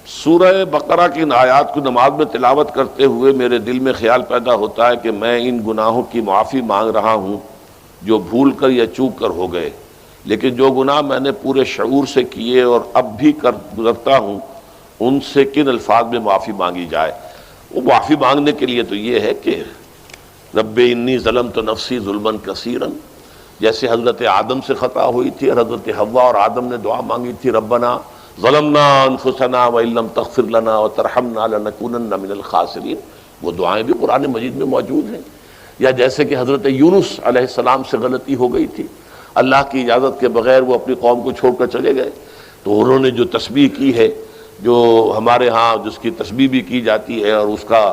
سورہ بقرہ کی ان آیات کو نماز میں تلاوت کرتے ہوئے میرے دل میں خیال پیدا ہوتا ہے کہ میں ان گناہوں کی معافی مانگ رہا ہوں جو بھول کر یا چوک کر ہو گئے، لیکن جو گناہ میں نے پورے شعور سے کیے اور اب بھی کر گزرتا ہوں ان سے کن الفاظ میں معافی مانگی جائے؟ وہ معافی مانگنے کے لیے تو یہ ہے کہ رب انی ظلمت نفسی ظلما کثیرا، جیسے حضرت آدم سے خطا ہوئی تھی اور حضرت حوا اور آدم نے دعا مانگی تھی ربنا ظلمنا انفسنا وان لم تغفر لنا وترحمنا لنکونن من الخاسرین، وہ دعائیں بھی قرآن مجید میں موجود ہیں۔ یا جیسے کہ حضرت یونس علیہ السلام سے غلطی ہو گئی تھی، اللہ کی اجازت کے بغیر وہ اپنی قوم کو چھوڑ کر چلے گئے، تو انہوں نے جو تسبیح کی ہے، جو ہمارے ہاں جس کی تسبیح بھی کی جاتی ہے اور اس کا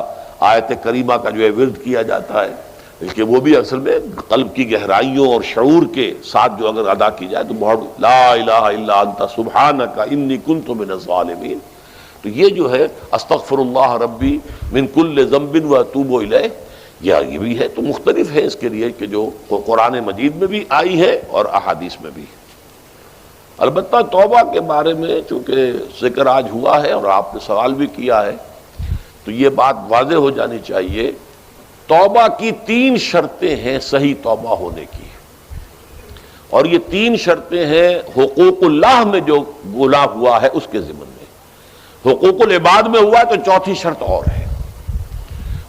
آیت کریمہ کا جو ہے ورد کیا جاتا ہے، بلکہ وہ بھی اصل میں قلب کی گہرائیوں اور شعور کے ساتھ جو اگر ادا کی جائے تو بہت لا الہ الا انت سبحانک انی کنت من الظالمین، تو یہ جو ہے استغفر اللہ ربی من کل ذنب واتوب الیہ، یہ بھی ہے۔ تو مختلف ہے اس کے لیے کہ جو قرآن مجید میں بھی آئی ہے اور احادیث میں بھی۔ البتہ توبہ کے بارے میں چونکہ ذکر آج ہوا ہے اور آپ نے سوال بھی کیا ہے، تو یہ بات واضح ہو جانی چاہیے، توبہ کی 3 شرطیں ہیں صحیح توبہ ہونے کی، اور یہ 3 شرطیں ہیں حقوق اللہ میں جو گناہ ہوا ہے اس کے ضمن میں۔ حقوق العباد میں ہوا ہے تو 4تھی شرط اور ہے۔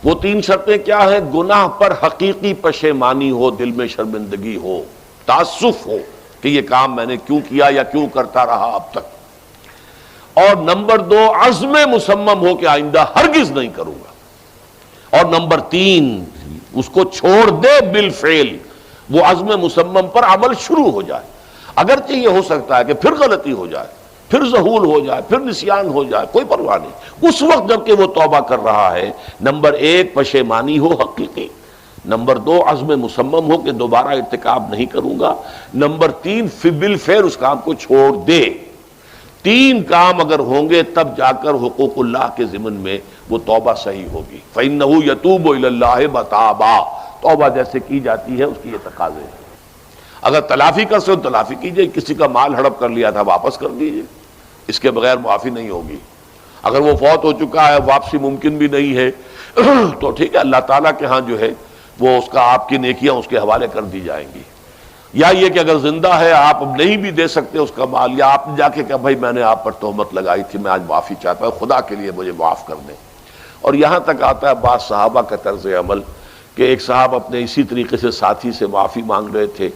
وہ 3 شرطیں کیا ہیں؟ گناہ پر حقیقی پشیمانی ہو، دل میں شرمندگی ہو، تعسف ہو کہ یہ کام میں نے کیوں کیا یا کیوں کرتا رہا اب تک، اور نمبر 2 عزم مصمم ہو کہ آئندہ ہرگز نہیں کروں گا، اور نمبر 3 اس کو چھوڑ دے بالفعل، وہ عزم مصمم پر عمل شروع ہو جائے۔ اگرچہ یہ ہو سکتا ہے کہ پھر غلطی ہو جائے، پھر ذہول ہو جائے، پھر نسیان ہو جائے، کوئی پرواہ نہیں، اس وقت جب کہ وہ توبہ کر رہا ہے نمبر 1 پشیمانی ہو حقیقی، نمبر 2 عزم مصمم ہو کہ دوبارہ ارتکاب نہیں کروں گا، نمبر 3 بالفعل اس کام کو چھوڑ دے۔ 3 کام اگر ہوں گے تب جا کر حقوق اللہ کے ضمن میں وہ توبہ صحیح ہوگی۔ فَإِنَّهُ يَتُوبُ إِلَى اللَّهِ مَتَابًا، توبہ جیسے کی جاتی ہے اس کی یہ تقاضے ہیں۔ اگر تلافی کر سکتے تو تلافی کیجئے، کسی کا مال ہڑپ کر لیا تھا واپس کر دیجئے، اس کے بغیر معافی نہیں ہوگی۔ اگر وہ فوت ہو چکا ہے واپسی ممکن بھی نہیں ہے تو ٹھیک ہے، اللہ تعالیٰ کے ہاں جو ہے وہ اس کا آپ کی نیکیاں اس کے حوالے کر دی جائیں گی۔ یا یہ کہ اگر زندہ ہے آپ اب نہیں بھی دے سکتے اس کا مال، یا آپ نے جا کے کہا بھائی میں نے آپ پر تہمت لگائی تھی، میں آج معافی چاہتا ہوں، خدا کے لیے مجھے معاف کر دیں۔ اور یہاں تک آتا ہے بعض صحابہ کا طرز عمل کہ ایک صاحب اپنے اسی طریقے سے ساتھی سے معافی مانگ رہے تھے،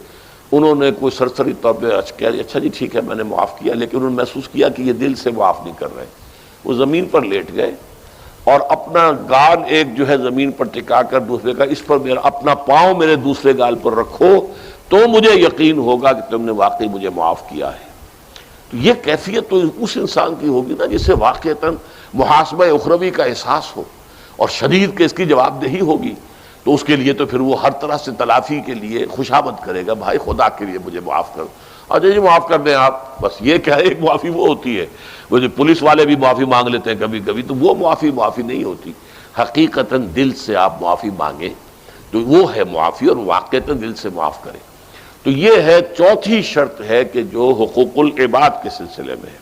انہوں نے کوئی سرسری طور پہ اچھا جی ٹھیک ہے میں نے معاف کیا، لیکن انہوں نے محسوس کیا کہ یہ دل سے معاف نہیں کر رہے، وہ زمین پر لیٹ گئے اور اپنا گال ایک جو ہے زمین پر ٹکا کر دوسرے کا، اس پر میرا اپنا پاؤں میرے دوسرے گال پر رکھو تو مجھے یقین ہوگا کہ تم نے واقعی مجھے معاف کیا ہے۔ تو یہ کیفیت تو اس انسان کی ہوگی نا جسے واقعتاً محاسبہ اخروی کا احساس ہو اور شدید کہ اس کی جواب دہی ہوگی، تو اس کے لیے تو پھر وہ ہر طرح سے تلافی کے لیے خوشامد کرے گا، بھائی خدا کے لیے مجھے معاف کر، اچھا جی معاف کر دیں آپ، بس یہ کیا ہے، ایک معافی وہ ہوتی ہے، وہ جو پولیس والے بھی معافی مانگ لیتے ہیں کبھی کبھی، تو وہ معافی نہیں ہوتی، حقیقتاً دل سے آپ معافی مانگیں تو وہ ہے معافی، اور واقعتاً دل سے معاف کریں۔ تو یہ ہے 4تھی شرط ہے کہ جو حقوق العباد کے سلسلے میں ہے۔